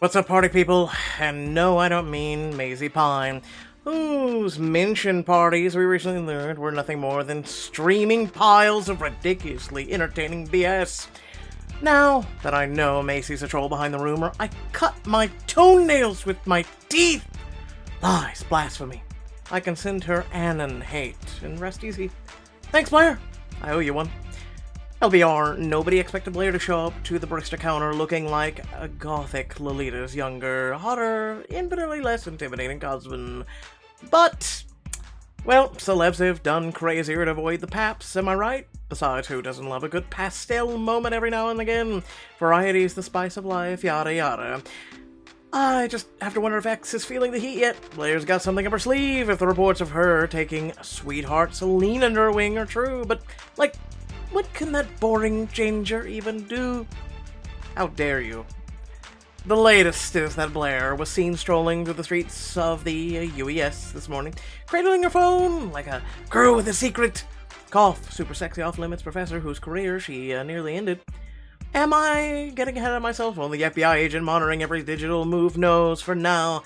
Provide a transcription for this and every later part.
What's up, party people? And no, I don't mean Maisie Pine, whose mention parties we recently learned were nothing more than streaming piles of ridiculously entertaining BS. Now that I know Macy's a troll behind the rumor, I cut my toenails with my teeth. Lies, blasphemy. I can send her Anon hate and rest easy. Thanks, Blair. I owe you one. LBR, nobody expected Blair to show up to the barista counter looking like a gothic Lolita's younger, hotter, infinitely less intimidating cousin. But, well, celebs have done crazier to avoid the paps, am I right? Besides, who doesn't love a good pastel moment every now and again? Variety's the spice of life, yada yada. I just have to wonder if X is feeling the heat yet. Blair's got something up her sleeve if the reports of her taking sweetheart Celine under her wing are true, but, like, what can that boring ginger even do? How dare you? The latest is that Blair was seen strolling through the streets of the UES this morning, cradling her phone like a girl with a secret. Cough, super sexy off-limits professor whose career she nearly ended. Am I getting ahead of myself? Only the FBI agent monitoring every digital move knows for now.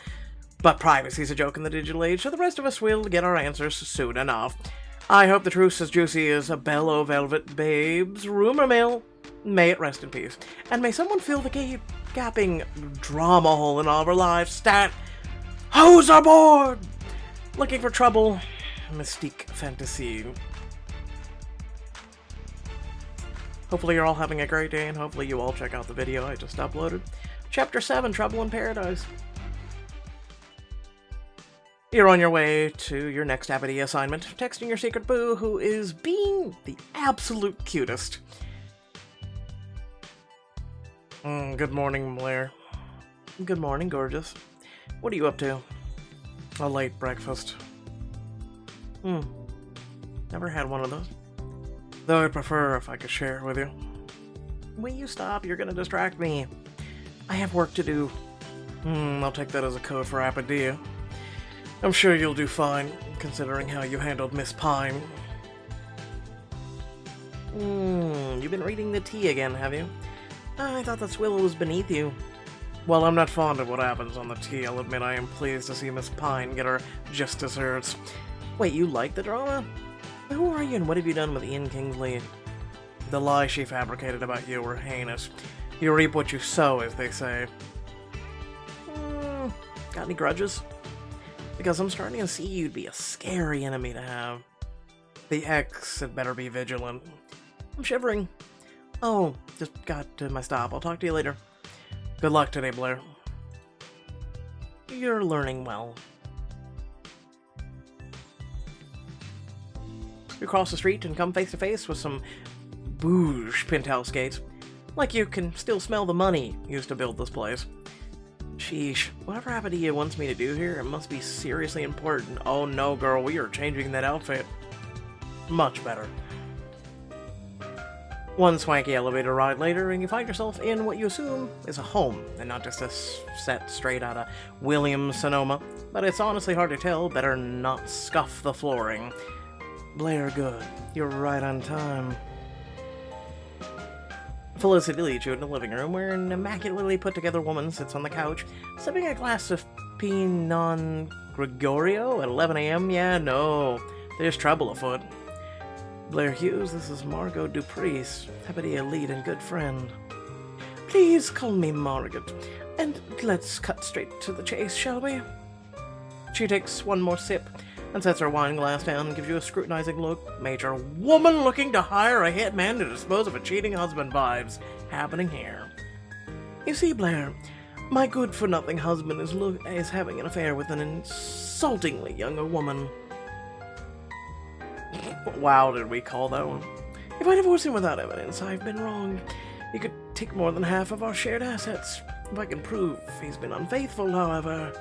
But privacy's a joke in the digital age, so the rest of us will get our answers soon enough. I hope the truth's as juicy as a Bello Velvet Babe's rumor mill. May it rest in peace. And may someone fill the gapping drama hole in all of our lives. Stat! Hoes are bored! Looking for trouble. Mystique fantasy. Hopefully you're all having a great day, and hopefully you all check out the video I just uploaded. Chapter 7, Trouble in Paradise. You're on your way to your next Abity assignment, texting your secret boo, who is being the absolute cutest. Good morning, Blair. Good morning, gorgeous. What are you up to? A late breakfast. Never had one of those. Though I'd prefer if I could share it with you. Will you stop? You're gonna distract me. I have work to do. I'll take that as a code for Apadia. I'm sure you'll do fine, considering how you handled Miss Pine. You've been reading the tea again, have you? I thought that swill was beneath you. While I'm not fond of what happens on the tea, I'll admit I am pleased to see Miss Pine get her just desserts. Wait, you like the drama? Who are you and what have you done with Ian Kingsley? The lies she fabricated about you were heinous. You reap what you sow, as they say. Got any grudges? Because I'm starting to see you'd be a scary enemy to have. The X had better be vigilant. I'm shivering. Oh, just got to my stop. I'll talk to you later. Good luck today, Blair. You're learning well. You cross the street and come face to face with some bouge penthouse gates. Like you can still smell the money used to build this place. Sheesh, whatever Apadia wants me to do here, it must be seriously important. Oh no, girl, we are changing that outfit. Much better. One swanky elevator ride later, and you find yourself in what you assume is a home, and not just a set straight out of Williams-Sonoma. But it's honestly hard to tell, better not scuff the flooring. Blair, good. You're right on time. Felicity leads you in the living room, where an immaculately put-together woman sits on the couch, sipping a glass of Pinot Gregorio at 11 a.m. Yeah, no, there's trouble afoot. Blair Hughes, this is Margot Dupreece, Apadia lead and good friend. Please call me Margaret, and let's cut straight to the chase, shall we? She takes one more sip, and sets her wine glass down and gives you a scrutinizing look. Major woman looking to hire a hitman to dispose of a cheating husband vibes happening here. You see, Blair, my good-for-nothing husband is having an affair with an insultingly younger woman. Wow, did we call that one? If I divorce him without evidence, I've been wronged. He could take more than half of our shared assets. If I can prove he's been unfaithful, however,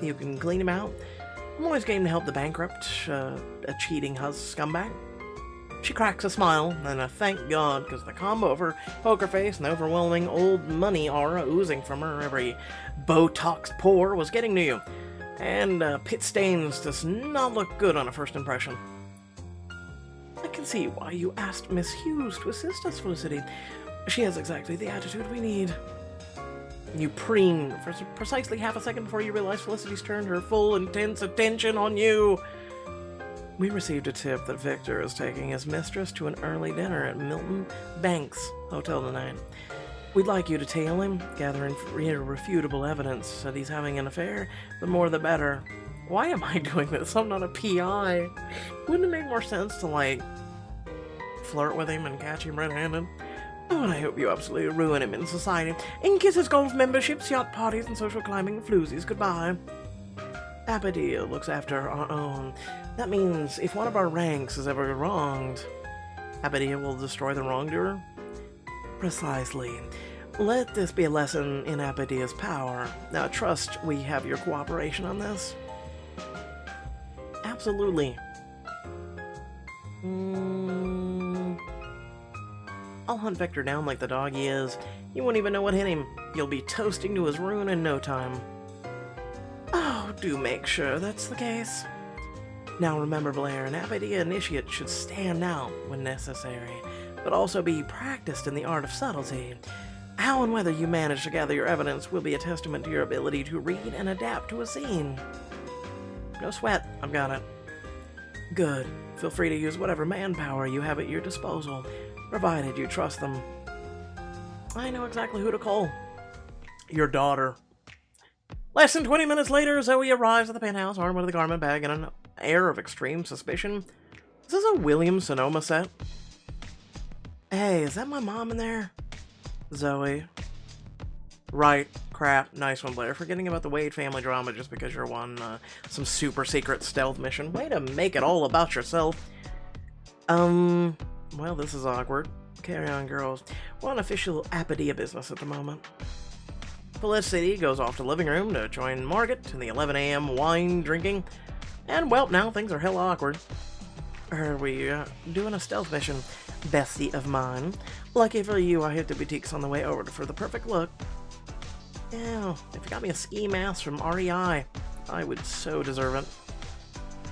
you can clean him out. I'm always game to help the bankrupt, a cheating scumbag. She cracks a smile, and a thank God, because the combo of her poker face and the overwhelming old money aura oozing from her every Botoxed pore was getting to you. And pit stains does not look good on a first impression. I can see why you asked Miss Hughes to assist us, Felicity. She has exactly the attitude we need. You preen for precisely half a second before you realize Felicity's turned her full, intense attention on you. We received a tip that Victor is taking his mistress to an early dinner at Milton Banks Hotel tonight. We'd like you to tail him, gathering irrefutable evidence that he's having an affair. The more the better. Why am I doing this? I'm not a PI. Wouldn't it make more sense to, like, flirt with him and catch him red-handed? Oh, and I hope you absolutely ruin him in society. And kiss his golf memberships, yacht parties, and social climbing floozies goodbye. Abigail looks after our own. That means if one of our ranks is ever wronged, Abigail will destroy the wrongdoer? Precisely. Let this be a lesson in Abigail's power. Now, I trust we have your cooperation on this. Absolutely. I'll hunt Victor down like the dog he is. You won't even know what hit him. You'll be toasting to his ruin in no time. Oh, do make sure that's the case. Now remember, Blair, an Abidia initiate should stand out when necessary, but also be practiced in the art of subtlety. How and whether you manage to gather your evidence will be a testament to your ability to read and adapt to a scene. No sweat, I've got it. Good. Feel free to use whatever manpower you have at your disposal, provided you trust them. I know exactly who to call. Your daughter. Less than 20 minutes later, Zoe arrives at the penthouse armed with a garment bag and an air of extreme suspicion. Is this a Williams-Sonoma set? Hey, is that my mom in there? Zoe. Right. Crap. Nice one, Blair. Forgetting about the Wade family drama just because you're on some super secret stealth mission. Way to make it all about yourself. Well, this is awkward. Carry on, girls. We're on official Apadia business at the moment. Felicity goes off to the living room to join Margaret in the 11 a.m. wine drinking. And, well, now things are hella awkward. Are we doing a stealth mission, bestie of mine? Lucky for you, I hit the boutiques on the way over for the perfect look. Yeah, if you got me a ski mask from REI, I would so deserve it.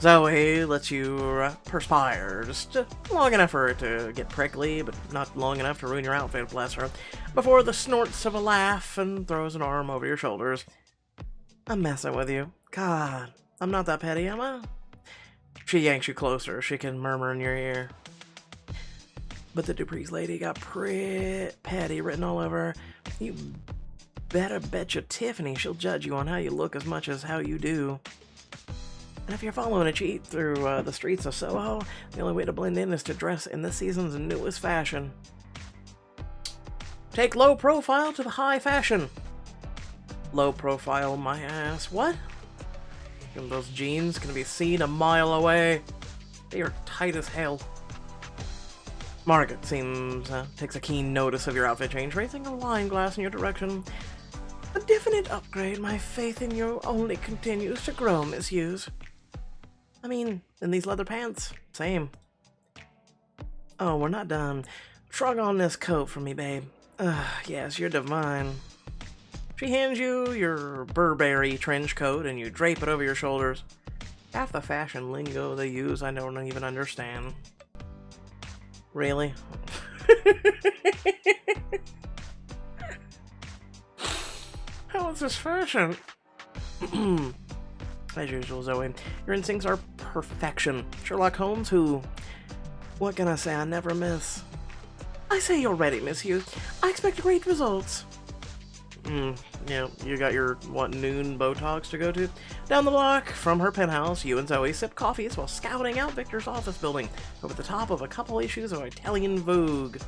Zoe lets you perspire, just long enough for it to get prickly, but not long enough to ruin your outfit, bless her, before the snorts of a laugh and throws an arm over your shoulders. I'm messing with you. God, I'm not that petty, am I? She yanks you closer. She can murmur in your ear. But the Dupree's lady got pretty petty written all over her. You better betcha Tiffany she'll judge you on how you look as much as how you do. And if you're following a cheat through the streets of Soho, the only way to blend in is to dress in this season's newest fashion. Take low profile to the high fashion. Low profile, my ass. What? And those jeans can be seen a mile away. They are tight as hell. Margaret takes a keen notice of your outfit change, raising a wine glass in your direction. A definite upgrade. My faith in you only continues to grow, Miss Hughes. I mean, in these leather pants, same. Oh, we're not done. Shrug on this coat for me, babe. Yes, you're divine. She hands you your Burberry trench coat and you drape it over your shoulders. Half the fashion lingo they use I don't even understand. Really? How is this fashion? As usual, Zoe, your instincts are perfection. Sherlock Holmes, who? What can I say? I never miss. I say you're ready, Miss Hughes. I expect great results. Yeah, you got your, noon Botox to go to? Down the block from her penthouse, you and Zoe sip coffees while scouting out Victor's office building over the top of a couple issues of Italian Vogue.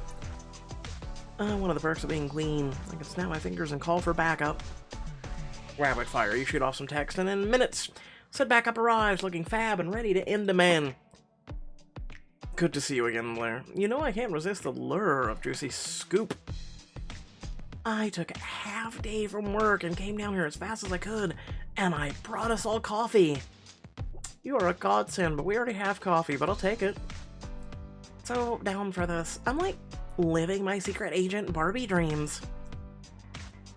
One of the perks of being clean. I can snap my fingers and call for backup. Rapid fire, you shoot off some text, and in minutes, said backup arrives, looking fab and ready to end demand. Good to see you again, Blair. You know I can't resist the lure of juicy scoop. I took a half day from work and came down here as fast as I could, and I brought us all coffee. You are a godsend, but we already have coffee, but I'll take it. So, down for this. I'm like living my secret agent Barbie dreams.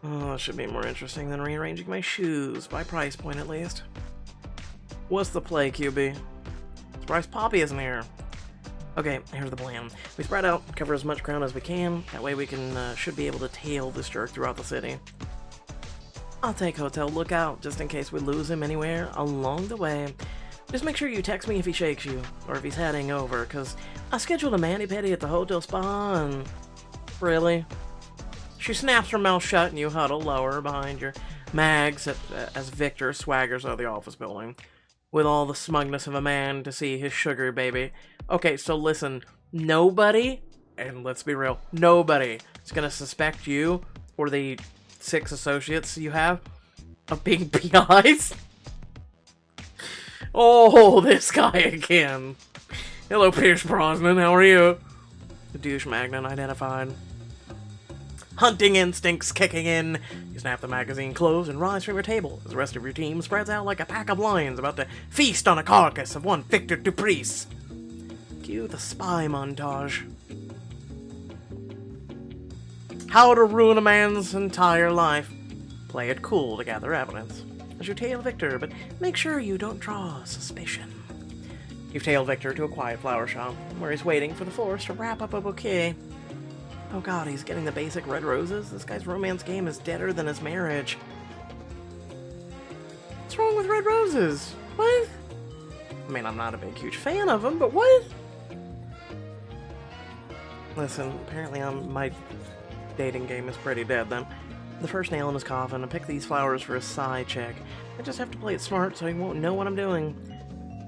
Oh, it should be more interesting than rearranging my shoes, by price point at least. What's the play, QB? Surprised Poppy isn't here. Okay, here's the plan. We spread out, cover as much ground as we can. That way we can should be able to tail this jerk throughout the city. I'll take hotel lookout just in case we lose him anywhere along the way. Just make sure you text me if he shakes you, or if he's heading over, because I scheduled a mani-pedi at the hotel spa and... Really? She snaps her mouth shut and you huddle lower behind your mags as Victor swaggers out of the office building, with all the smugness of a man to see his sugar baby. Okay, so listen, nobody, and let's be real, nobody is going to suspect you or the 6 associates you have of being PIs. Oh, this guy again. Hello, Pierce Brosnan, how are you? The douche magnet identified. Hunting instincts kicking in. You snap the magazine closed and rise from your table as the rest of your team spreads out like a pack of lions about to feast on a carcass of one Victor Duprice. Cue the spy montage. How to ruin a man's entire life. Play it cool to gather evidence. As you tail Victor, but make sure you don't draw suspicion. You've tailed Victor to a quiet flower shop, where he's waiting for the florist to wrap up a bouquet. Oh god, he's getting the basic red roses? This guy's romance game is deader than his marriage. What's wrong with red roses? What? I mean, I'm not a big, huge fan of them, but what? Listen, apparently my dating game is pretty dead then. The first nail in his coffin, I pick these flowers for a side check. I just have to play it smart so he won't know what I'm doing.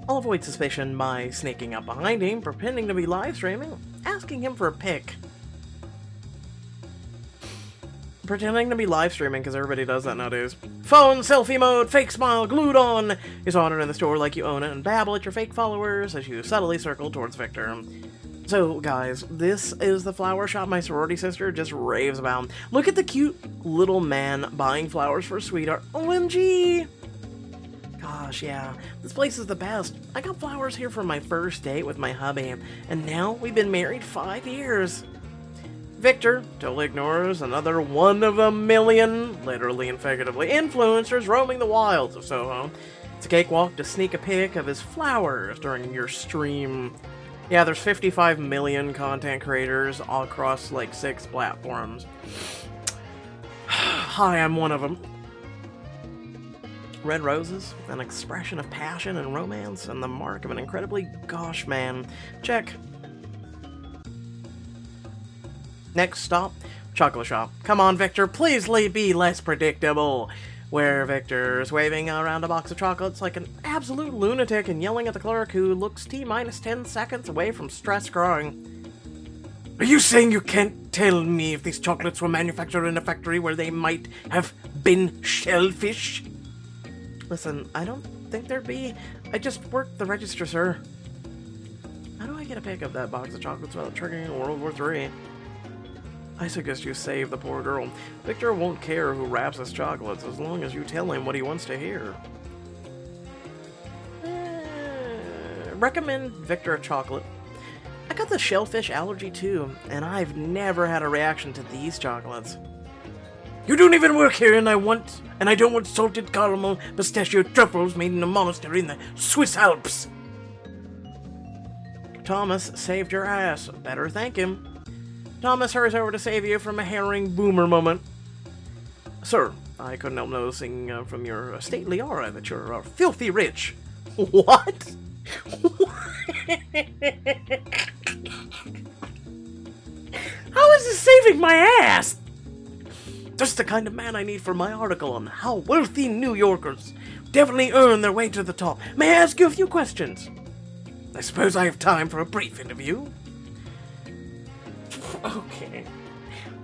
I'll avoid suspicion by sneaking up behind him, pretending to be live streaming, asking him for a pic. Pretending to be live streaming, because everybody does that nowadays. Phone, selfie mode, fake smile, glued on. You saunter in the store like you own it and babble at your fake followers as you subtly circle towards Victor. So, guys, this is the flower shop my sorority sister just raves about. Look at the cute little man buying flowers for a sweetheart. OMG! Gosh, yeah, this place is the best. I got flowers here for my first date with my hubby, and now we've been married 5 years. Victor totally ignores another one of a million, literally and figuratively, influencers roaming the wilds of Soho. It's a cakewalk to sneak a pic of his flowers during your stream. Yeah, there's 55 million content creators all across like 6 platforms. Hi, I'm one of them. Red roses, an expression of passion and romance, and the mark of an incredibly gauche man. Check. Next stop, chocolate shop. Come on, Victor, please be less predictable. Where Victor's waving around a box of chocolates like an absolute lunatic and yelling at the clerk who looks T-minus 10 seconds away from stress crying. Are you saying you can't tell me if these chocolates were manufactured in a factory where they might have been shellfish? Listen, I don't think there'd be. I just worked the register, sir. How do I get a pic of that box of chocolates without triggering World War III? I suggest you save the poor girl. Victor won't care who wraps his chocolates as long as you tell him what he wants to hear. Recommend Victor a chocolate. I got the shellfish allergy too, and I've never had a reaction to these chocolates. You don't even work here, and I don't want salted caramel pistachio truffles made in a monastery in the Swiss Alps. Thomas saved your ass. Better thank him. Thomas hurries over to save you from a herring boomer moment. Sir, I couldn't help noticing from your stately aura that you're filthy rich. What? How is this saving my ass? Just the kind of man I need for my article on how wealthy New Yorkers definitely earn their way to the top. May I ask you a few questions? I suppose I have time for a brief interview. Okay.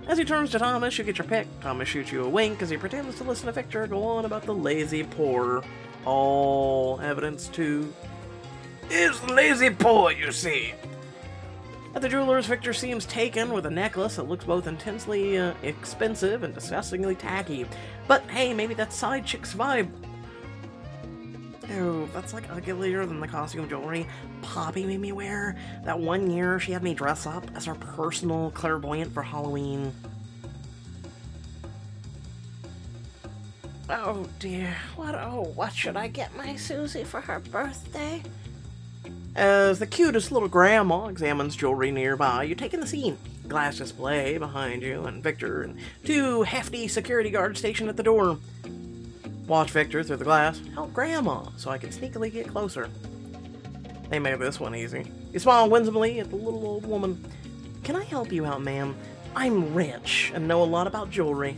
As he turns to Thomas, you get your pick. Thomas shoots you a wink as he pretends to listen to Victor go on about the lazy poor. All evidence to is lazy poor, you see. At the jeweler's, Victor seems taken with a necklace that looks both intensely expensive and disgustingly tacky. But hey, maybe that's side chick's vibe. Oh, that's like uglier than the costume jewelry Poppy made me wear. That one year she had me dress up as her personal clairvoyant for Halloween. Oh dear, what should I get my Susie for her birthday? As the cutest little grandma examines jewelry nearby, you take in the scene. Glass display behind you, and Victor and 2 hefty security guards stationed at the door. Watch Victor through the glass. Help Grandma, so I can sneakily get closer. They made this one easy. You smile winsomely at the little old woman. Can I help you out, ma'am? I'm rich and know a lot about jewelry.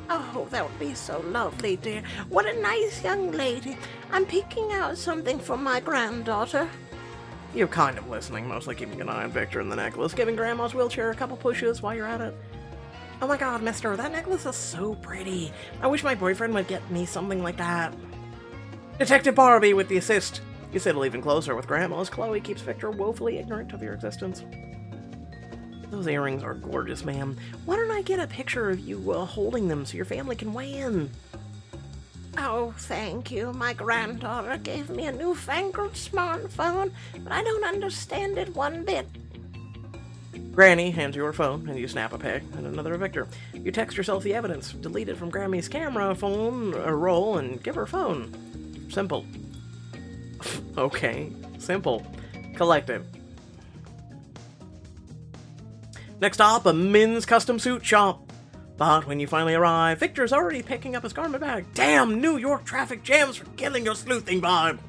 Oh, that would be so lovely, dear. What a nice young lady. I'm picking out something for my granddaughter. You're kind of listening, mostly keeping an eye on Victor and the necklace, giving Grandma's wheelchair a couple pushes while you're at it. Oh my god, mister, that necklace is so pretty. I wish my boyfriend would get me something like that. Detective Barbie with the assist. You settle even closer with Grandma as Chloe keeps Victor woefully ignorant of your existence. Those earrings are gorgeous, ma'am. Why don't I get a picture of you holding them so your family can weigh in? Oh, thank you. My granddaughter gave me a newfangled smartphone, but I don't understand it one bit. Granny hands you her phone, and you snap a pic and another of Victor. You text yourself the evidence, delete it from Grammy's camera, phone, roll, and give her phone. Simple. Okay, simple. Collective. Next stop, a men's custom suit shop. But when you finally arrive, Victor's already picking up his garment bag. Damn, New York traffic jams for killing your sleuthing vibe.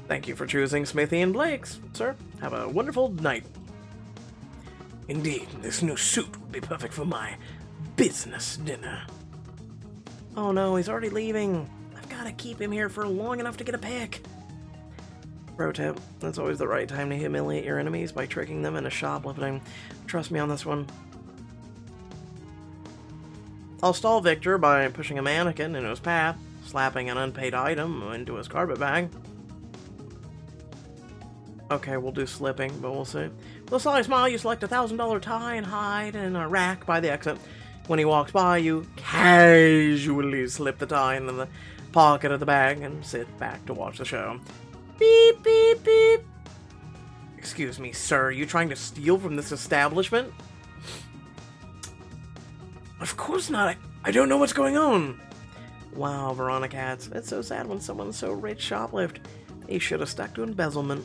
Thank you for choosing Smithy and Blake's, sir. Have a wonderful night. Indeed, this new suit would be perfect for my business dinner. Oh no, he's already leaving. I've got to keep him here for long enough to get a pic. Pro tip, that's always the right time to humiliate your enemies by tricking them into shoplifting. Trust me on this one. I'll stall Victor by pushing a mannequin into his path, slapping an unpaid item into his carpet bag. Okay, we'll do slipping, but we'll see. With a sly smile, you select a $1,000 tie and hide in a rack by the exit. When he walks by, you casually slip the tie into the pocket of the bag and sit back to watch the show. Beep, beep, beep. Excuse me, sir, you trying to steal from this establishment? Of course not. I don't know what's going on. Wow, Veronica adds, it's so sad when someone's so rich shoplift. He should have stuck to embezzlement.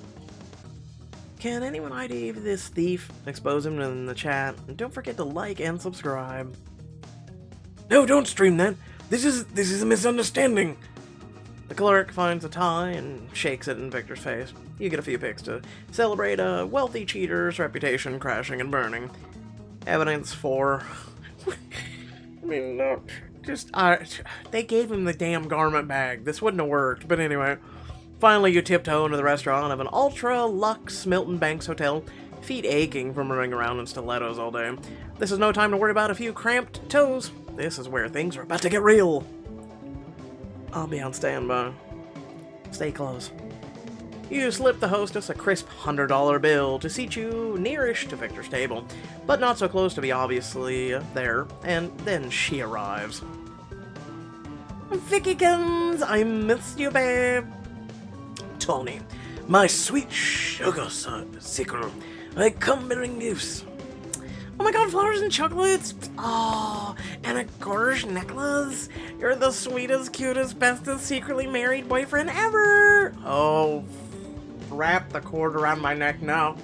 Can anyone ID this thief? Expose him in the chat. And don't forget to like and subscribe. No, don't stream that. This is a misunderstanding. The clerk finds a tie and shakes it in Victor's face. You get a few pics to celebrate a wealthy cheater's reputation crashing and burning. Evidence for... I mean, no, just... they gave him the damn garment bag. This wouldn't have worked, but anyway. Finally, you tiptoe into the restaurant of an ultra-luxe Milton Banks hotel, feet aching from running around in stilettos all day. This is no time to worry about a few cramped toes. This is where things are about to get real. I'll be on standby. Stay close. You slip the hostess a crisp $100 bill to seat you nearish to Victor's table, but not so close to be obviously there, and then she arrives. Vickykins, I missed you, babe. Tony, my sweet sugar secret, I come bearing gifts. Oh my god, flowers and chocolates! Oh, and a gorgeous necklace! You're the sweetest, cutest, bestest, secretly married boyfriend ever! Oh, wrap the cord around my neck now.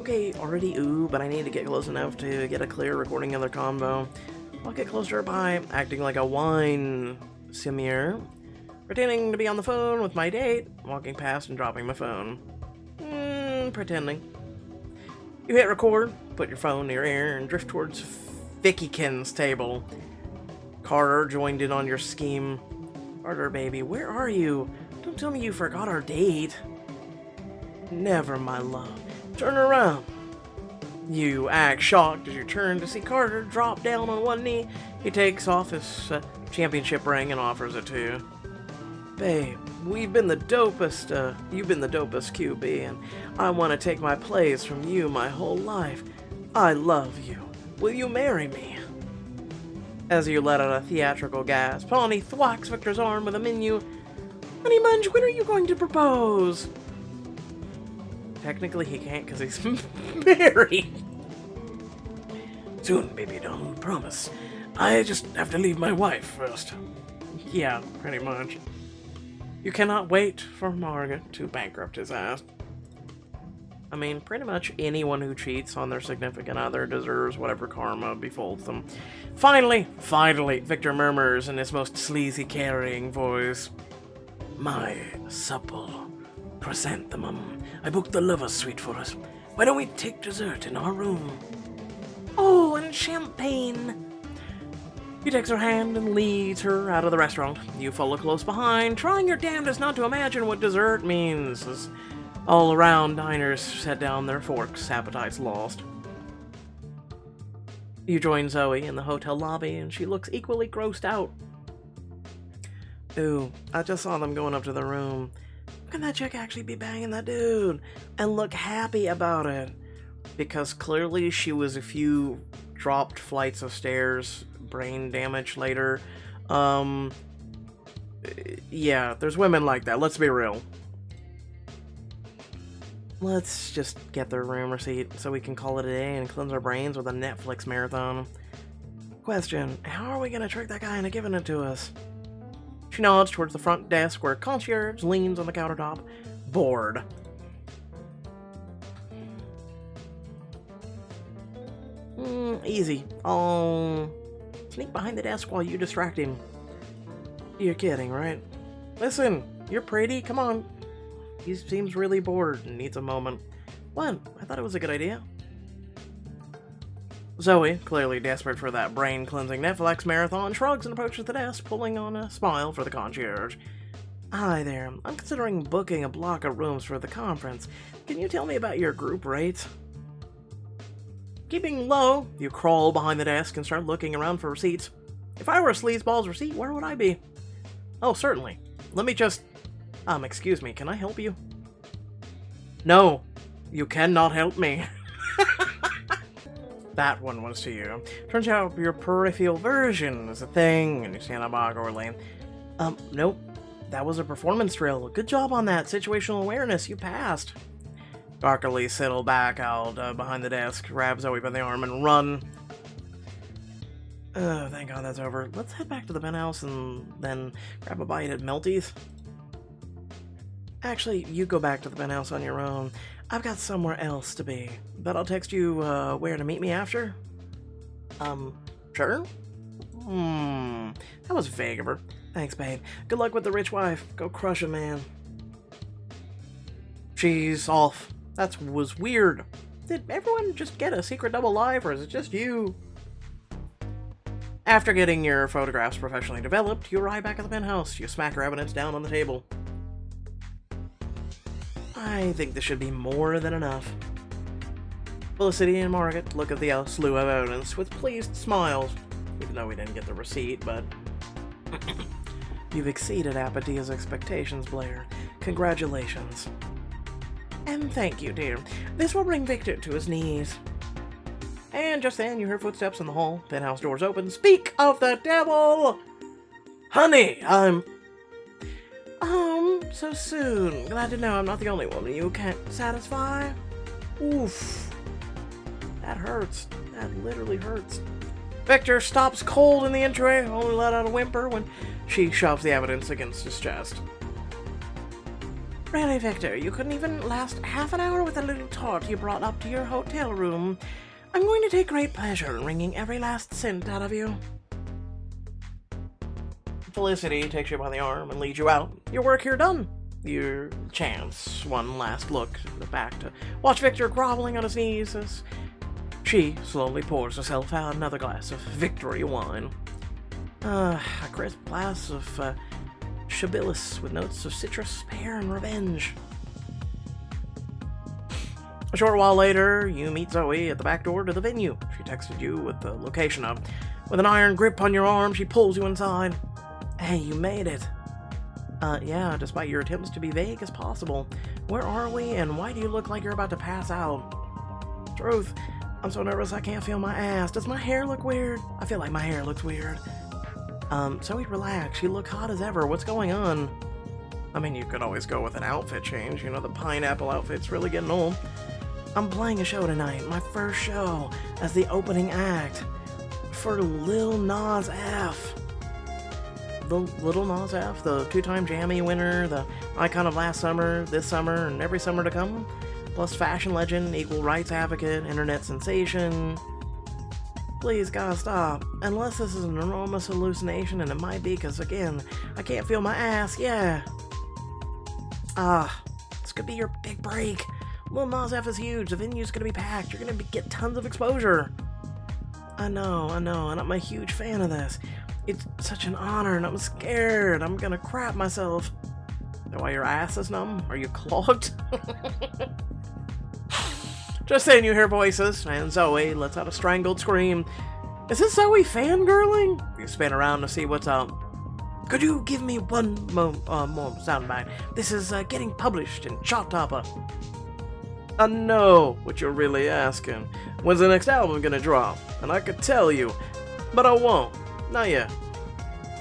Okay, already but I need to get close enough to get a clear recording of their combo. I'll get closer by acting like a wine sommelier, pretending to be on the phone with my date, walking past and dropping my phone. Pretending. You hit record, put your phone near your ear, and drift towards Vickykins' table. Carter joined in on your scheme. Carter, baby, where are you? Don't tell me you forgot our date. Never, my love. Turn around. You act shocked as you turn to see Carter drop down on one knee. He takes off his championship ring and offers it to you. Babe, you've been the dopest QB, and I want to take my place from you my whole life. I love you. Will you marry me? As you let out a theatrical gasp, Pawnee thwacks Victor's arm with a menu. Honey Munch, when are you going to propose? Technically he can't because he's married. Soon, baby doll, promise. I just have to leave my wife first. Yeah, pretty much. You cannot wait for Margaret to bankrupt his ass. I mean, pretty much anyone who cheats on their significant other deserves whatever karma befalls them. Finally, Victor murmurs in his most sleazy, carrying voice. My supple chrysanthemum. I booked the lover's suite for us. Why don't we take dessert in our room? Oh, and champagne. He takes her hand and leads her out of the restaurant. You follow close behind, trying your damnedest not to imagine what dessert means, as all around diners set down their forks, appetites lost. You join Zoe in the hotel lobby, and she looks equally grossed out. Ooh, I just saw them going up to the room. How can that chick actually be banging that dude? And look happy about it? Because clearly she was a few dropped flights of stairs, brain damage later. Yeah, there's women like that, let's be real. Let's just get their room receipt so we can call it a day and cleanse our brains with a Netflix marathon. Question, how are we gonna trick that guy into giving it to us? She nods towards the front desk where a concierge leans on the countertop, bored. Easy. I'll sneak behind the desk while you distract him. You're kidding, right? Listen, you're pretty, come on. He seems really bored and needs a moment. What? I thought it was a good idea. Zoe, clearly desperate for that brain-cleansing Netflix marathon, shrugs and approaches the desk, pulling on a smile for the concierge. Hi there. I'm considering booking a block of rooms for the conference. Can you tell me about your group rates? Keeping low, you crawl behind the desk and start looking around for receipts. If I were a sleazeball's receipt, where would I be? Oh, certainly. Let me just... excuse me, can I help you? No, you cannot help me. That one was to you. Turns out your peripheral version is a thing, and you stand up awkwardly. Nope. That was a performance drill. Good job on that. Situational awareness. You passed. Darkly settle back out behind the desk, grab Zoe by the arm, and run. Thank God that's over. Let's head back to the penthouse and then grab a bite at Melty's. Actually, you go back to the penthouse on your own. I've got somewhere else to be, but I'll text you where to meet me after. Sure? That was vague of her. Thanks, babe. Good luck with the rich wife. Go crush a man. She's off. That was weird. Did everyone just get a secret double life, or is it just you? After getting your photographs professionally developed, you arrive back at the penthouse. You smack your evidence down on the table. I think this should be more than enough. Felicity and Margaret look at the slew of evidence with pleased smiles, even though we didn't get the receipt, but... You've exceeded Apathia's expectations, Blair. Congratulations. And thank you, dear. This will bring Victor to his knees. And just then, you hear footsteps in the hall. Penthouse doors open. Speak of the devil! Honey, so soon. Glad to know I'm not the only woman you can't satisfy. Oof. That hurts. That literally hurts. Victor stops cold in the entryway, only let out a whimper when she shoves the evidence against his chest. Really, Victor, you couldn't even last half an hour with a little tart you brought up to your hotel room. I'm going to take great pleasure in wringing every last cent out of you. Felicity takes you by the arm and leads you out. Your work here done. Your chance one last look back to watch Victor groveling on his knees as she slowly pours herself out another glass of victory wine. A crisp glass of Chabilis with notes of citrus, pear, and revenge. A short while later, you meet Zoe at the back door to the venue. She texted you with the location of. With an iron grip on your arm, she pulls you inside. Hey, you made it. Yeah, despite your attempts to be vague as possible. Where are we, and why do you look like you're about to pass out? Truth, I'm so nervous I can't feel my ass. Does my hair look weird? I feel like my hair looks weird. Zoe, relax. You look hot as ever. What's going on? I mean, you could always go with an outfit change. You know, the pineapple outfit's really getting old. I'm playing a show tonight. My first show as the opening act for Lil Nas F. The Little Nas F, the two-time Jammy winner, the icon of last summer, this summer, and every summer to come. plus fashion legend, equal rights advocate, internet sensation. Please, gotta stop. Unless this is an enormous hallucination, and it might be, because again, I can't feel my ass, yeah. This could be your big break. Lil Nas F is huge, the venue's gonna be packed, you're gonna get tons of exposure. I know, and I'm a huge fan of this. It's such an honor, and I'm scared. I'm gonna crap myself. Is that why your ass is numb? Are you clogged? Just saying, you hear voices, and Zoe lets out a strangled scream. Is this Zoe fangirling? You spin around to see what's up. Could you give me one more soundbite? This is getting published in Chart Topper. I know what you're really asking. When's the next album gonna drop? And I could tell you, but I won't. Not yet.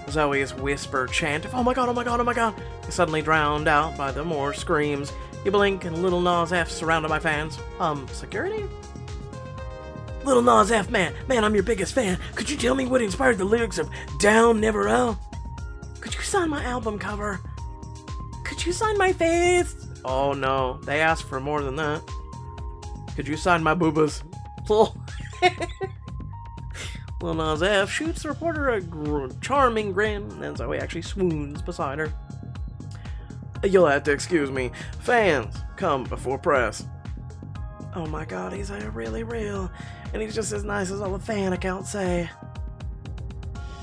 Zoe's whisper chant of, oh my god, oh my god, oh my god, is suddenly drowned out by the more screams. You blink and Lil Nas F surrounded by fans. Security? Lil Nas F, man, I'm your biggest fan. Could you tell me what inspired the lyrics of Down, Never Out? Could you sign my album cover? Could you sign my face? Oh no, they asked for more than that. Could you sign my boobas? Lil Nas F shoots the reporter a charming grin, and Zoe actually swoons beside her. You'll have to excuse me. Fans, come before press. Oh my god, he's really real. And he's just as nice as all the fan accounts say.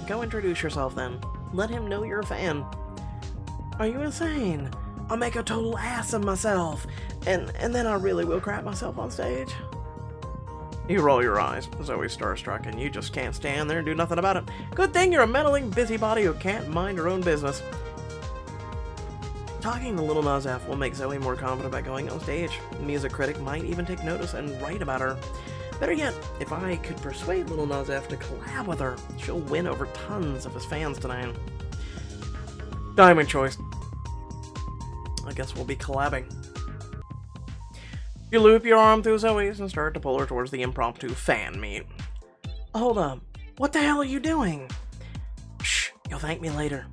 Go introduce yourself then. Let him know you're a fan. Are you insane? I'll make a total ass of myself. And then I really will crap myself on stage. You roll your eyes. Zoe's starstruck, and you just can't stand there and do nothing about it. Good thing you're a meddling busybody who can't mind her own business. Talking to Lil Nas F will make Zoe more confident about going on stage. The music critic might even take notice and write about her. Better yet, if I could persuade Lil Nas F to collab with her, she'll win over tons of his fans tonight. Diamond choice. I guess we'll be collabing. You loop your arm through Zoe's and start to pull her towards the impromptu fan meet. Hold up. What the hell are you doing? Shh, you'll thank me later.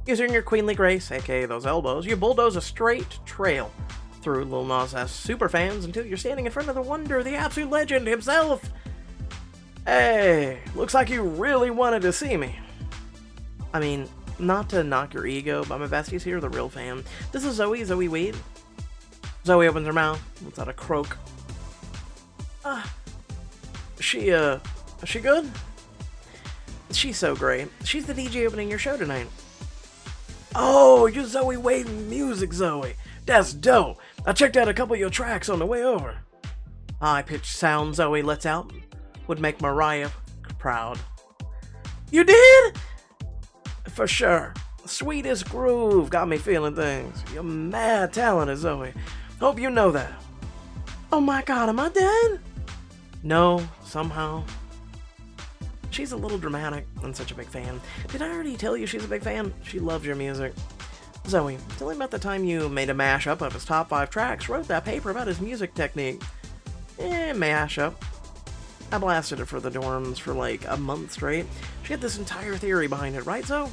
Using your queenly grace, aka those elbows, you bulldoze a straight trail through Lil Nas F's superfans until you're standing in front of the wonder, the absolute legend himself. Hey, looks like you really wanted to see me. I mean, not to knock your ego, but my besties here are the real fan. This is Zoe Weed. Zoe opens her mouth, lets out a croak. Is she good? She's so great. She's the DJ opening your show tonight. Oh, you're Zoe Wade Music, Zoe. That's dope. I checked out a couple of your tracks on the way over. High-pitched sound Zoe lets out would make Mariah proud. You did? For sure. Sweetest groove got me feeling things. You're mad talented, Zoe. Hope you know that. Oh my god, am I dead? No, somehow. She's a little dramatic and such a big fan. Did I already tell you she's a big fan? She loves your music. Zoe, tell him about the time you made a mashup of his top 5 tracks, wrote that paper about his music technique. Mashup. I blasted it for the dorms for like a month straight. She had this entire theory behind it, right, Zoe?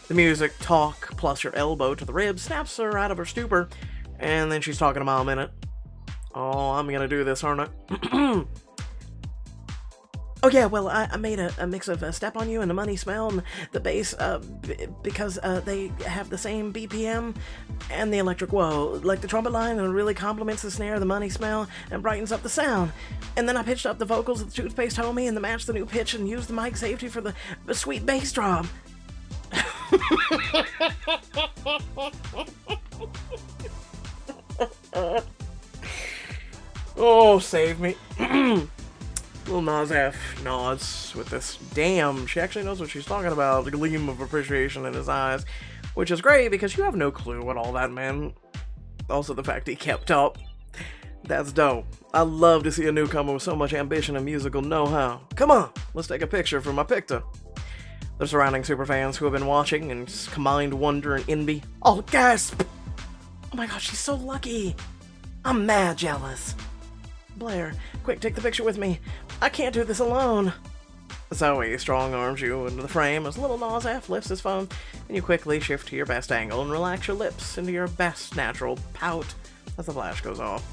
The music talk plus your elbow to the ribs snaps her out of her stupor, and then she's talking about a minute. Oh, I'm gonna do this, aren't I? Oh yeah, well, I made a mix of Step On You and The Money Smell and the bass, because they have the same BPM, and the electric whoa. Like the trumpet line, and it really complements the snare, The Money Smell, and brightens up the sound. And then I pitched up the vocals of the toothpaste homie and to match the new pitch and used the mic safety for the sweet bass drop. Oh, save me. Lil Nas F nods with this damn, she actually knows what she's talking about, the gleam of appreciation in his eyes, which is great because you have no clue what all that meant. Also the fact he kept up. That's dope. I love to see a newcomer with so much ambition and musical know-how. Come on, let's take a picture for my picture. The surrounding superfans who have been watching in combined wonder and envy all gasp! Oh my god, she's so lucky! I'm mad jealous. Blair, quick, take the picture with me. I can't do this alone. Zoe strong arms you into the frame as Lil Nas F lifts his phone, and you quickly shift to your best angle and relax your lips into your best natural pout as the flash goes off.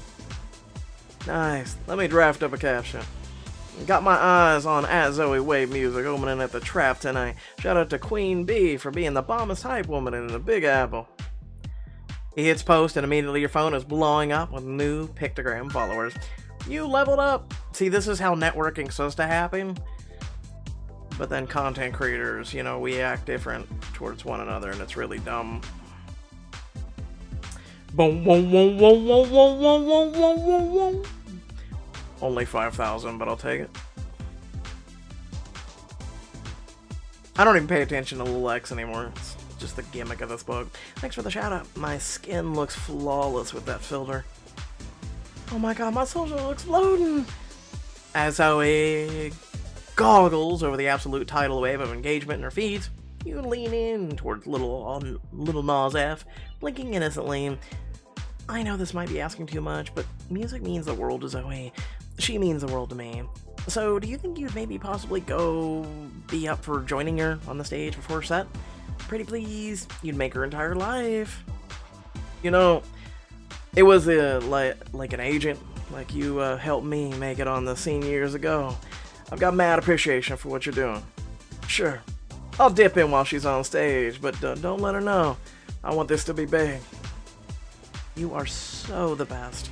Nice. Let me draft up a caption. Got my eyes on At Zoe Wave Music opening at the Trap tonight. Shout out to Queen Bee for being the bombest hype woman in the Big Apple. He hits post and immediately your phone is blowing up with new pictogram followers. You leveled up. See, this is how networking's supposed to happen. But then content creators, you know, we act different towards one another and it's really dumb. Boom, boom, boom, boom, boom, boom, boom, boom, boom, boom. Only 5,000, but I'll take it. I don't even pay attention to Lil X anymore. It's just the gimmick of this book. Thanks for the shout out. My skin looks flawless with that filter. Oh my god, my social looks loading. As Zoe goggles over the absolute tidal wave of engagement in her feeds, you lean in towards little Nas F, blinking innocently. I know this might be asking too much, but music means the world to Zoe. She means the world to me. So, do you think you'd maybe possibly go be up for joining her on the stage before set? Pretty please, you'd make her entire life. You know, it was like an agent, like you helped me make it on the scene years ago. I've got mad appreciation for what you're doing. Sure, I'll dip in while she's on stage, but don't let her know. I want this to be big. You are so the best.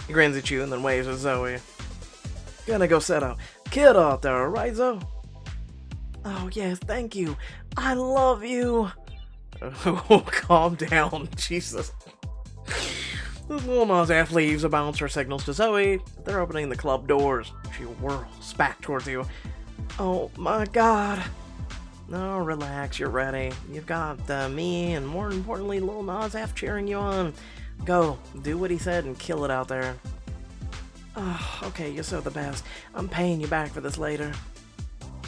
He grins at you and then waves at Zoe. Gonna go set a kid out there, right, Zoe? Oh, yes, thank you. I love you. Oh, calm down, Jesus. This little Nas F leaves a bouncer signals to Zoe. They're opening the club doors. She whirls back towards you. Oh, my God. No, relax, you're ready. You've got me and, more importantly, Lil Nas F cheering you on. Go, do what he said and kill it out there. Oh, okay, you're so the best. I'm paying you back for this later.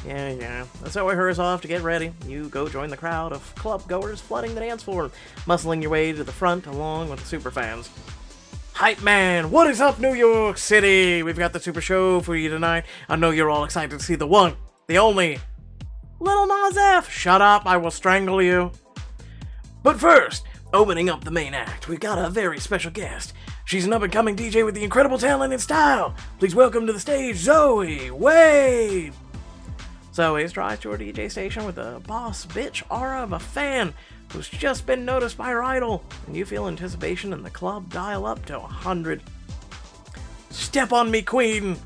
Yeah. So I hurries off to get ready. You go join the crowd of club goers flooding the dance floor, muscling your way to the front along with the superfans. Hype man, what is up, New York City? We've got the super show for you tonight. I know you're all excited to see the one, the only, Lil Nas F. Shut up, I will strangle you. But first, opening up the main act, we've got a very special guest. She's an up-and-coming DJ with the incredible talent and style. Please welcome to the stage, Zoe Wade. Zoe strides to her DJ station with the boss bitch aura of a fan who's just been noticed by her idol, and you feel anticipation in the club dial up to 100. Step on me, queen!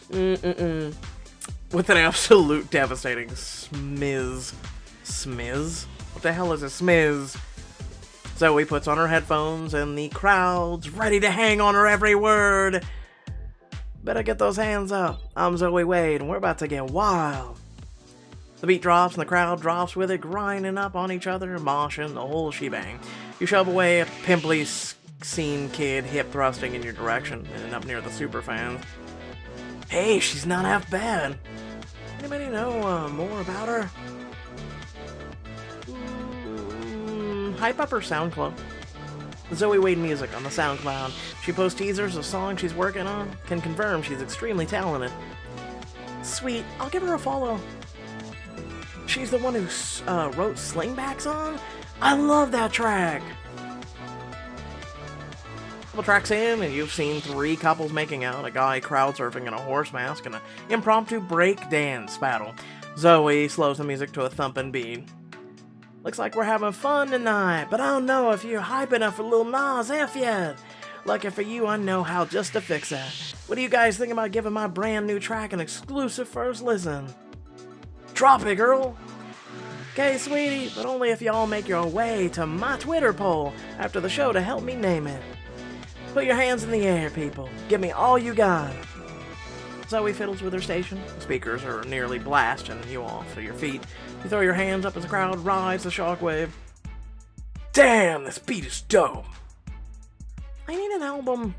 With an absolute devastating smiz. Smiz? What the hell is a smiz? Zoe puts on her headphones and the crowd's ready to hang on her every word. Better get those hands up. I'm Zoe Wade and we're about to get wild. The beat drops and the crowd drops with it, grinding up on each other, moshing, the whole shebang. You shove away a pimply scene kid hip thrusting in your direction and up near the super fans. Hey, she's not half bad. Anybody know more about her? Hype up her SoundCloud. Zoe Wade Music on the SoundCloud. She posts teasers of songs she's working on. Can confirm she's extremely talented. Sweet, I'll give her a follow. She's the one who wrote Slingback song? I love that track! Couple tracks in, and you've seen 3 couples making out, a guy crowd surfing in a horse mask, and an impromptu break dance battle. Zoe slows the music to a thumping beat. Looks like we're having fun tonight, but I don't know if you're hype enough for Lil Nas F yet. Lucky for you, I know how just to fix that. What do you guys think about giving my brand new track an exclusive first listen? Drop it, girl! Okay, sweetie, but only if y'all make your way to my Twitter poll after the show to help me name it. Put your hands in the air, people. Give me all you got. Zoe fiddles with her station. The speakers are nearly blasting you off of your feet. You throw your hands up as the crowd rides the shockwave. Damn, this beat is dope. I need an album.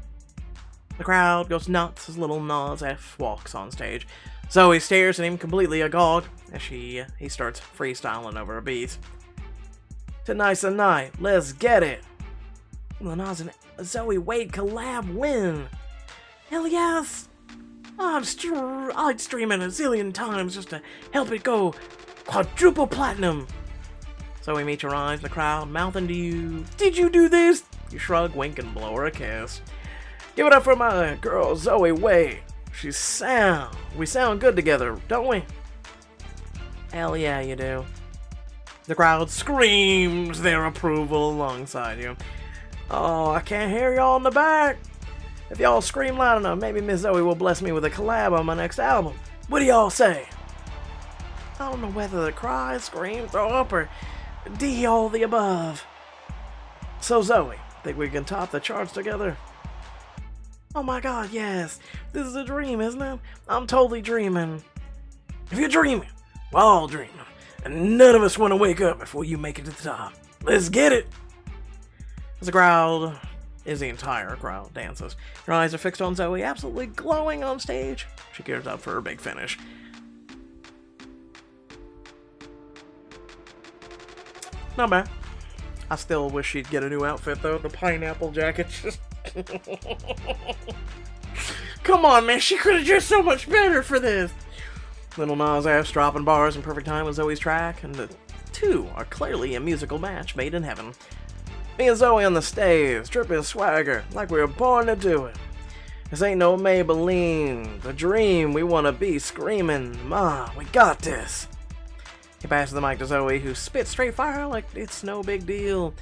The crowd goes nuts as little Nas F walks on stage. Zoe stares at him completely agog as he starts freestyling over a beat. Tonight's the night. Let's get it. Lil Nas and Zoe Wade collab win. Hell yes. I'd stream it a zillion times just to help it go quadruple platinum. Zoe meets your eyes in the crowd, mouthing to you, "Did you do this?" You shrug, wink, and blow her a kiss. "Give it up for my girl, Zoe Wade. She's sound. We sound good together, don't we?" "Hell yeah, you do." The crowd screams their approval alongside you. "Oh, I can't hear y'all in the back. If y'all scream loud enough, maybe Miss Zoe will bless me with a collab on my next album. What do y'all say?" I don't know whether to cry, scream, throw up, or D all the above. "So Zoe, think we can top the charts together?" "Oh my god, yes. This is a dream, isn't it? I'm totally dreaming." "If you're dreaming, we're all dreaming. And none of us want to wake up before you make it to the top. Let's get it!" As the entire crowd dances. Her eyes are fixed on Zoe, absolutely glowing on stage. She gears up for her big finish. Not bad. I still wish she'd get a new outfit, though. The pineapple jacket just... Come on, man. She could have dressed so much better for this. Little Nas X dropping bars in perfect time with Zoe's track, and the two are clearly a musical match made in heaven. Me and Zoe on the stage, dripping swagger, like we were born to do it. This ain't no Maybelline, the dream we want to be, screaming, "Ma, we got this." He passes the mic to Zoe, who spits straight fire like it's no big deal.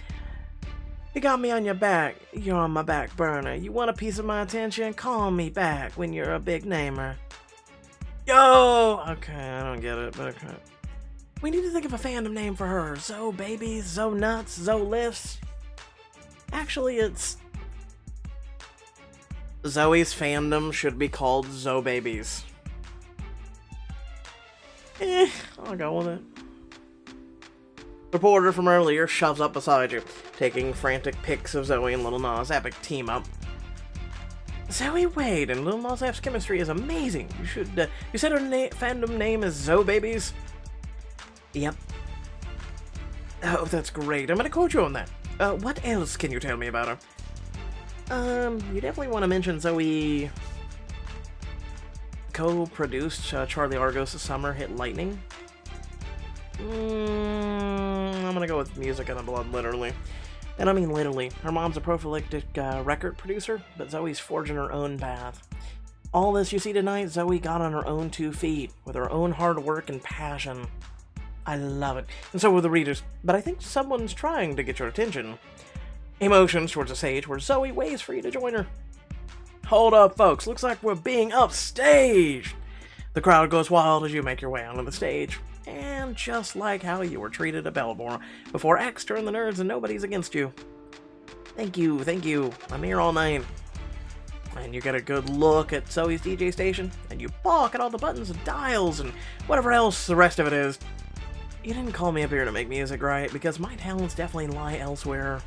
"You got me on your back, you're on my back burner. You want a piece of my attention? Call me back when you're a big namer." Yo! Okay, I don't get it, but okay. We need to think of a fandom name for her. Zoe Babies, Zoe Nuts, Zoe Lifts. Actually, it's... Zoe's fandom should be called Zoe Babies. I'll go with it. The reporter from earlier shoves up beside you, taking frantic pics of Zoe and Little Nas' epic team-up. Zoe Wade and Lil Nas X's chemistry is amazing. You said her fandom name is Zoe Babies? Yep. Oh, that's great. I'm gonna quote you on that. What else can you tell me about her? You definitely want to mention Zoe co-produced Charlie Argos' summer hit Lightning. I'm gonna go with music in the blood, literally. And I mean literally. Her mom's a prolific record producer, but Zoe's forging her own path. All this you see tonight, Zoe got on her own 2 feet, with her own hard work and passion. I love it, and so will the readers, but I think someone's trying to get your attention. He motions towards the stage where Zoe waits for you to join her. Hold up, folks, looks like we're being upstaged. The crowd goes wild as you make your way onto the stage. And just like how you were treated at Belmore, before X turned the nerds and nobody's against you. Thank you. I'm here all night. And you get a good look at Zoe's DJ station, and you balk at all the buttons and dials and whatever else the rest of it is. You didn't call me up here to make music, right? Because my talents definitely lie elsewhere.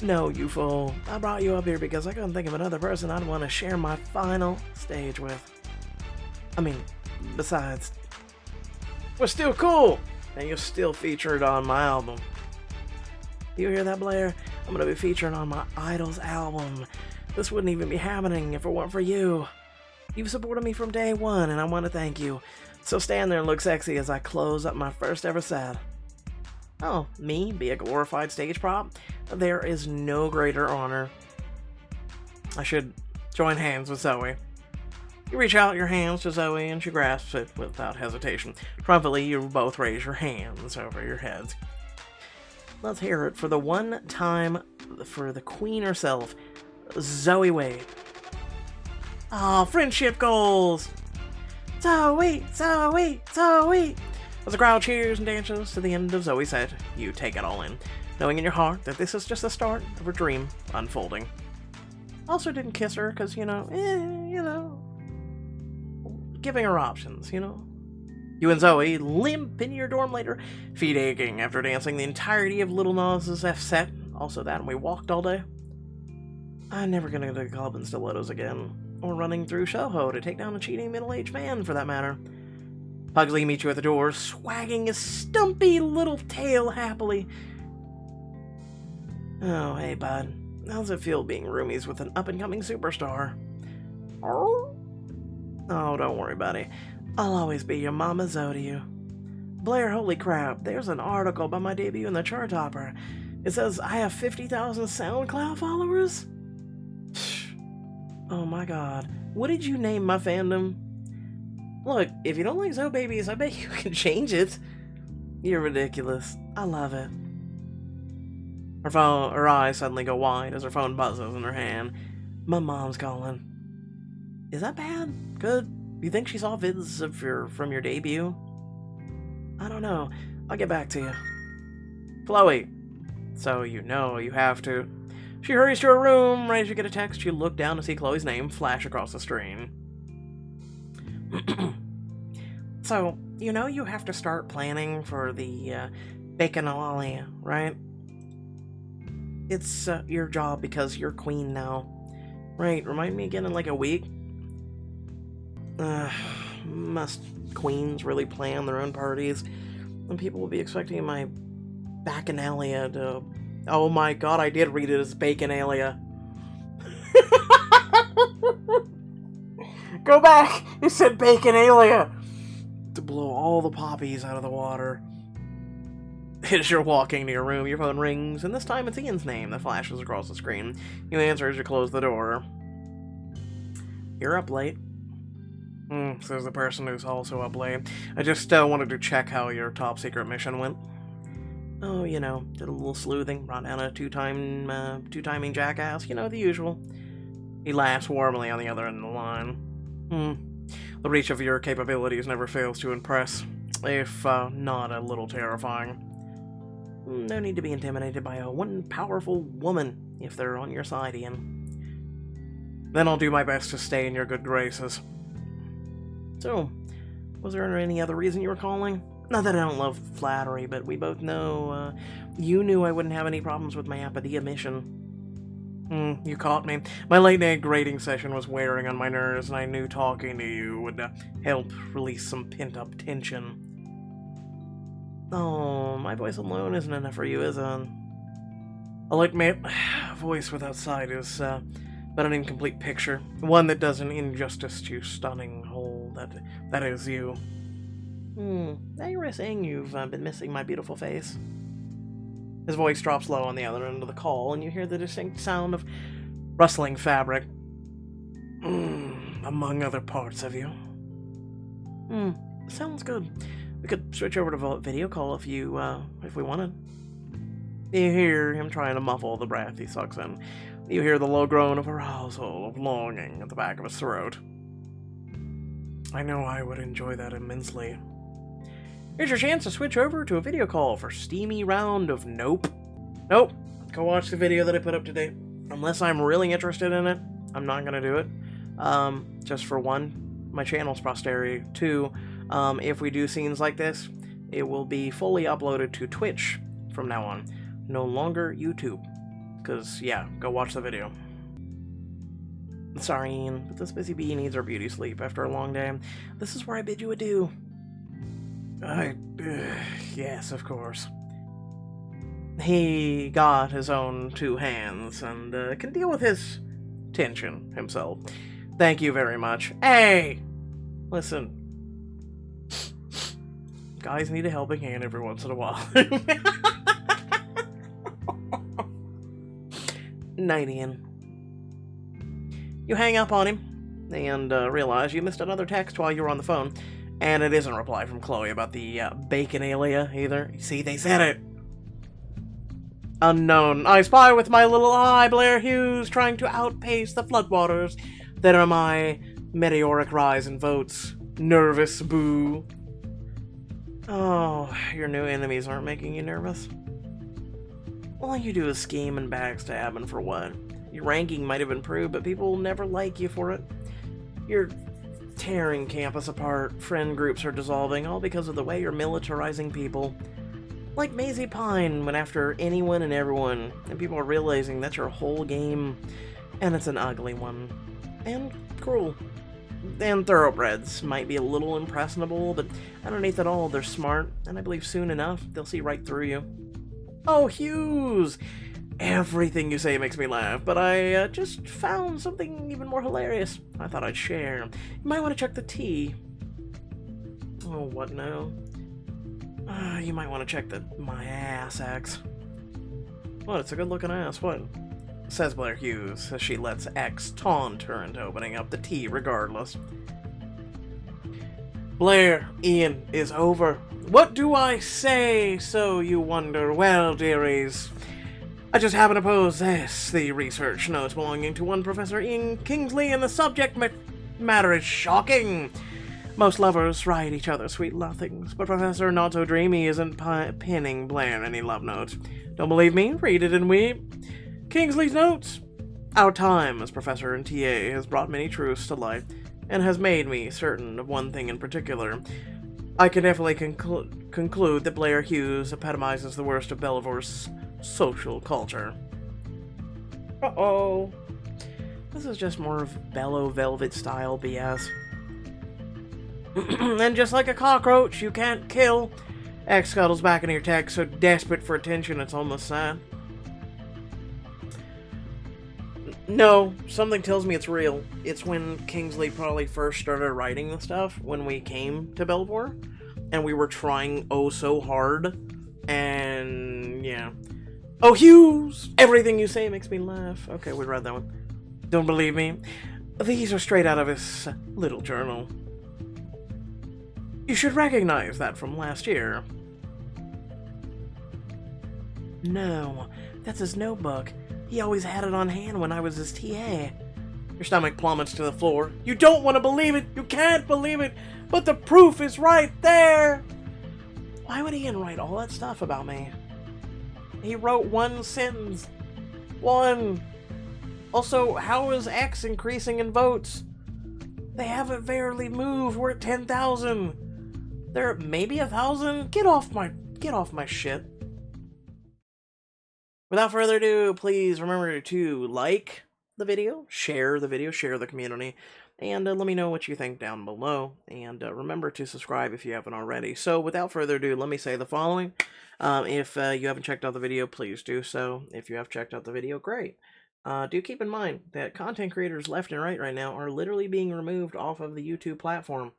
No, you fool. I brought you up here because I couldn't think of another person I'd want to share my final stage with. I mean, besides... We're still cool, and you're still featured on my album. You hear that, Blair? I'm gonna be featured on my Idols album. This wouldn't even be happening if it weren't for you. You've supported me from day one, and I want to thank you. So stand there and look sexy as I close up my first ever set. Oh, me? Be a glorified stage prop? There is no greater honor. I should join hands with Zoe. You reach out your hands to Zoe, and she grasps it without hesitation. Triumphantly, you both raise your hands over your heads. Let's hear it for the one time for the queen herself, Zoe Wade. Ah, friendship goals! Zoe! As the crowd cheers and dances to the end of Zoe's set, you take it all in, knowing in your heart that this is just the start of her dream unfolding. Also didn't kiss her, because, giving her options, You and Zoe limp in your dorm later, feet aching after dancing the entirety of Little Nas' F set. Also that, and we walked all day. I'm never gonna go to the club in stilettos again, or running through Soho to take down a cheating middle-aged man, for that matter. Pugsley meets you at the door, swagging his stumpy little tail happily. Oh, hey, bud. How's it feel being roomies with an up-and-coming superstar? Oh, don't worry, buddy. I'll always be your Mama Zoe to you. Blair, holy crap, there's an article about my debut in the chart topper. It says I have 50,000 SoundCloud followers? Oh my god. What did you name my fandom? Look, if you don't like Zoe Babies, I bet you can change it. You're ridiculous. I love it. Her eyes suddenly go wide as her phone buzzes in her hand. My mom's calling. Is that bad? Good? You think she saw vids of from your debut? I don't know. I'll get back to you. Chloe. So you know you have to. She hurries to her room. Right as you get a text, you look down to see Chloe's name flash across the screen. So, you know you have to start planning for the Bacchanalia, right? It's your job because you're queen now. Right, remind me again in like a week? Must queens really plan their own parties? And people will be expecting my Bacchanalia to... Oh my god, I did read it as Baconalia. Go back! It said Baconalia! To blow all the poppies out of the water. As you're walking to your room, your phone rings, and this time it's Ian's name that flashes across the screen. You answer as you close the door. You're up late. Says the person who's also up late. I just wanted to check how your top secret mission went. Oh, you know, did a little sleuthing, brought down a two-timing jackass, you know, the usual. He laughs warmly on the other end of the line. The reach of your capabilities never fails to impress, if not a little terrifying. No need to be intimidated by one powerful woman, if they're on your side, Ian. Then I'll do my best to stay in your good graces. So, was there any other reason you were calling? Not that I don't love flattery, but we both know, you knew I wouldn't have any problems with my Apodea mission. You caught me. My late-night grading session was wearing on my nerves, and I knew talking to you would help release some pent-up tension. Oh, my voice alone isn't enough for you, is it? I'll admit, a voice without sight is but an incomplete picture. One that does an injustice to stunning whole that is you. Now you're saying you've been missing my beautiful face. His voice drops low on the other end of the call, and you hear the distinct sound of rustling fabric. Among other parts of you. Sounds good. We could switch over to video call if we wanted. You hear him trying to muffle the breath he sucks in. You hear the low groan of arousal, of longing at the back of his throat. I know I would enjoy that immensely. Here's your chance to switch over to a video call for steamy round of Nope. Nope. Go watch the video that I put up today. Unless I'm really interested in it, I'm not gonna do it. Just for one, my channel's posterity. Two, if we do scenes like this, it will be fully uploaded to Twitch from now on. No longer YouTube. Because, yeah, go watch the video. Sorry, Ian, but this busy bee needs her beauty sleep after a long day. This is where I bid you adieu. Yes, of course. He got his own two hands and can deal with his tension himself. Thank you very much. Hey! Listen. Guys need a helping hand every once in a while. Night, Ian. You hang up on him and realize you missed another text while you were on the phone. And it isn't a reply from Chloe about the Baconalia either. See, they said it. Unknown. I spy with my little eye, Blair Hughes, trying to outpace the floodwaters that are my meteoric rise in votes. Nervous boo. Oh, your new enemies aren't making you nervous? All you do is scheme and backstab, and for what? Your ranking might have improved, but people will never like you for it. You're tearing campus apart, friend groups are dissolving, all because of the way you're militarizing people. Like Maisie Pine went after anyone and everyone, and people are realizing that's your whole game, and it's an ugly one. And cruel. And thoroughbreds might be a little impressionable, but underneath it all, they're smart, and I believe soon enough, they'll see right through you. Oh, Hughes! Everything you say makes me laugh, but I just found something even more hilarious. I thought I'd share. You might want to check the tea. Oh, what now? You might want to check my ass, X. What? It's a good-looking ass. What? Says Blair Hughes as she lets X taunt her into opening up the tea regardless. Blair, Ian is over. What do I say, so you wonder? Well, dearies, I just happen to possess the research notes belonging to one Professor Ian Kingsley, and the subject matter is shocking. Most lovers write each other sweet nothings, but Professor Not So Dreamy isn't pinning Blair any love notes. Don't believe me? Read it and weep. Kingsley's notes. Our time as professor and TA has brought many truths to light, and has made me certain of one thing in particular. I can definitely conclude that Blair Hughes epitomizes the worst of Bellevoir's social culture. Uh-oh. This is just more of Bellow Velvet style BS. And just like a cockroach you can't kill, X scuttles back into your text so desperate for attention it's almost sad. No, something tells me it's real. It's when Kingsley probably first started writing the stuff, when we came to Belvoir, and we were trying oh so hard, and yeah. Oh, Hughes! Everything you say makes me laugh. Okay, we read that one. Don't believe me? These are straight out of his little journal. You should recognize that from last year. No, that's his notebook. He always had it on hand when I was his TA. Your stomach plummets to the floor. You don't want to believe it! You can't believe it! But the proof is right there! Why would Ian write all that stuff about me? He wrote one sentence. One. Also, how is X increasing in votes? They haven't barely moved. We're at 10,000. They're at maybe 1,000? Get off my shit. Without further ado, please remember to like the video, share the community, and let me know what you think down below. And remember to subscribe if you haven't already. So without further ado, let me say the following. If you haven't checked out the video, please do so. If you have checked out the video, great. Do keep in mind that content creators left and right now are literally being removed off of the YouTube platform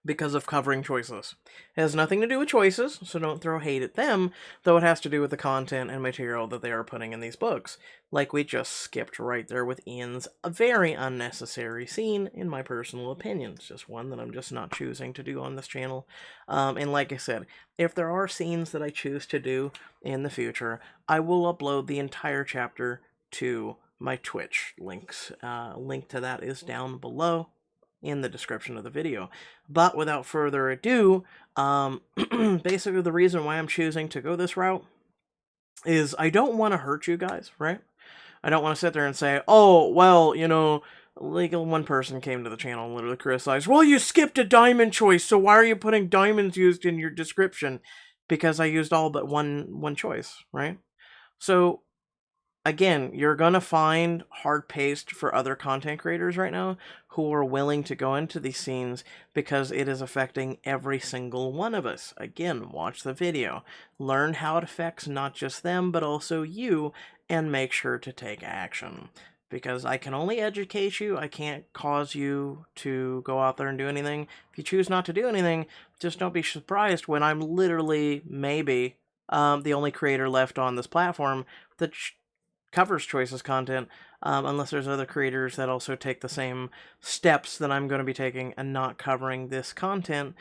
because of covering choices. It has nothing to do with choices, so don't throw hate at them, though it has to do with the content and material that they are putting in these books. Like we just skipped right there with Ian's very unnecessary scene, in my personal opinion. It's just one that I'm just not choosing to do on this channel. And like I said, if there are scenes that I choose to do in the future, I will upload the entire chapter to my Twitch links. Link to that is down below in the description of the video. But without further ado, basically the reason why I'm choosing to go this route is I don't want to hurt you guys, right? I don't want to sit there and say, oh, well, you know, like one person came to the channel and literally criticized, well, you skipped a diamond choice, so why are you putting diamonds used in your description? Because I used all but one choice, right? So again, you're going to find hard-paced for other content creators right now who are willing to go into these scenes because it is affecting every single one of us. Again, watch the video. Learn how it affects not just them, but also you, and make sure to take action. Because I can only educate you, I can't cause you to go out there and do anything. If you choose not to do anything, just don't be surprised when I'm literally, maybe, the only creator left on this platform that covers choices content, unless there's other creators that also take the same steps that I'm going to be taking and not covering this content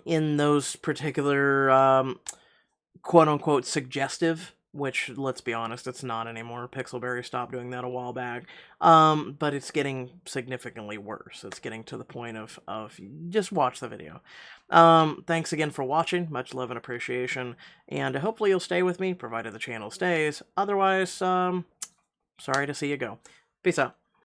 in those particular quote-unquote suggestive, which, let's be honest, it's not anymore. Pixelberry stopped doing that a while back, but it's getting significantly worse. It's getting to the point of just watch the video. Thanks again for watching. Much love and appreciation, and hopefully you'll stay with me, provided the channel stays. Otherwise, sorry to see you go. Peace out.